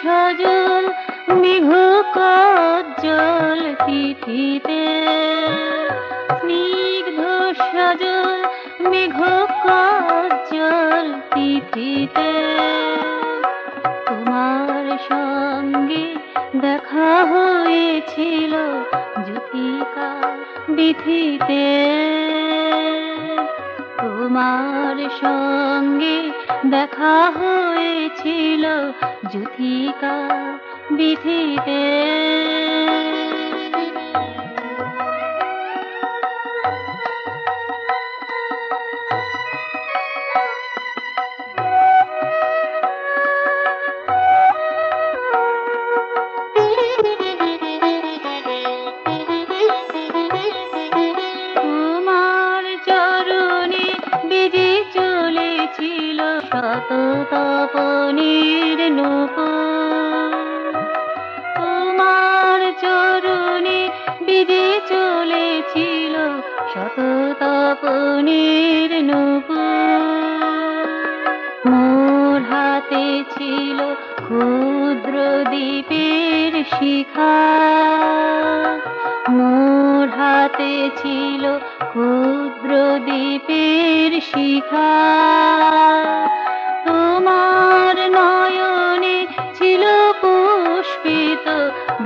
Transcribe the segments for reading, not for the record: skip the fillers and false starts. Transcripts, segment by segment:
সজল মেঘ কজ্জল তিথিতে, স্নিগ্ধ সজল মেঘ কজ্জল তিথিতে, তোমার সঙ্গে দেখা হয়েছিল জ্যোতিকা বীথিতে। তোমার সঙ্গে দেখা হয়েছিল জ্যোতিকা বীথিতে। শত তপনের নূপুর, তোমার চরণে বেজে চলেছিল শত তপনের নূপুর। মোর হাতে ছিল ক্ষুদ্র দ্বীপের শিখা, মোর হাতে ছিল ক্ষুদ্র দ্বীপের শিখা। তোমার নয়নে ছিল পুষ্পিত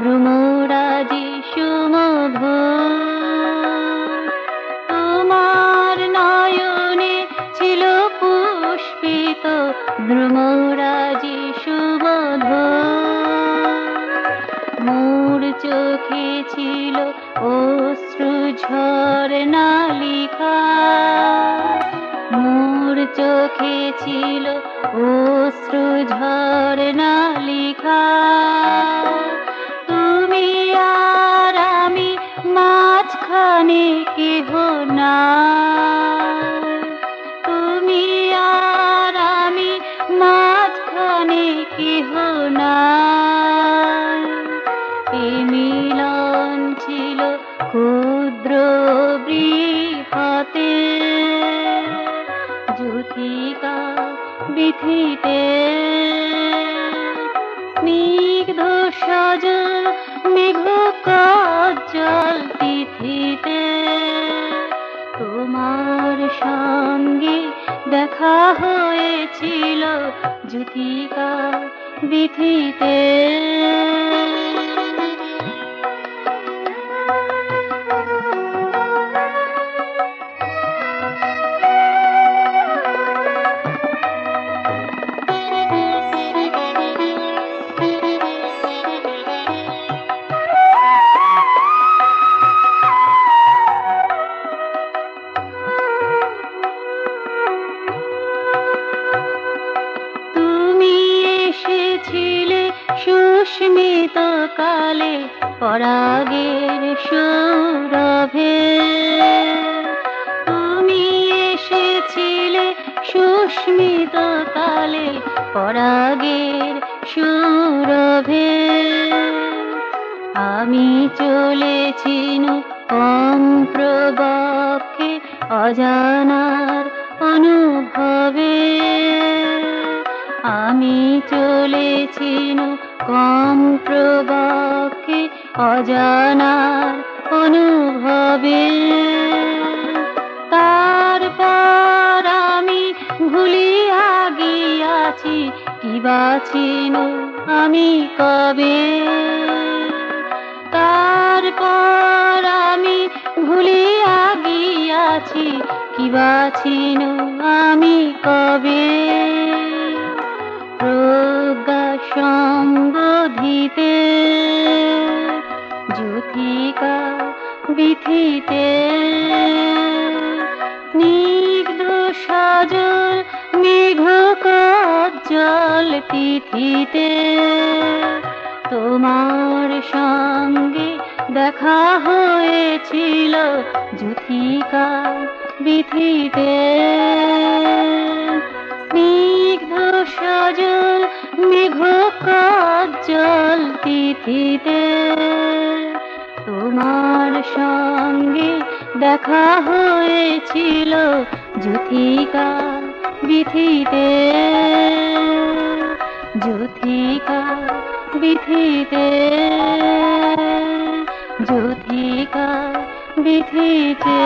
ভ্রমরাজি সুমধুর, তোমার নয়নে ছিল পুষ্পিত ভ্রমরাজি সুমধুর। মোর চোখে ছিল অশ্রু ঝরনা লিখা, মোর চোখে ছিল অশ্রু ঝরনা লিখা। তুমি আর আমি মাঝখানে কেহ নাই, তুমি আর আমি মাঝখানে কেহ নাই। এই মিলন ছিল ক্ষুদ্র বৃহতে জ্যোতিকা বীথিতে। স্নিগ্ধ সজল মেঘ কজ্জল তিথিতে, তোমার সঙ্গে দেখা হয়েছিল জ্যোতিকা বীথিতে। সুস্মিত কালে পরাগের সৌরভে, তুমি এসেছিলে সুস্মিত কালে পরাগের সৌরভে। আমি চলেছি কম প্রবক্ষে অজানার অনুভবে, আমি চলেছি কম প্রবক্ষে অজানার অনুভবে। তারপর আমি ভুলিয়া গিয়াছি কিবা ছিল আমি কবে, তারপর আমি ভুলিয়া গিয়াছি কিবা ছিল আমি কবে। প্রজ্ঞা সম্বোধিতে জ্যোতিকা বীথিতে, স্নিগ্ধ সজল মেঘ কজ্জল তিথিতে, তোমার সঙ্গে দেখা হয়েছিল জ্যোতিকা বীথিতে। স্নিগ্ধ সজল মেঘ কজ্জল তিথিতে, তোমার সঙ্গে দেখা হয়েছিল জ্যোতিকা বীথিতে, জ্যোতিকা বিথিতে, যুথিকা বিথিতে।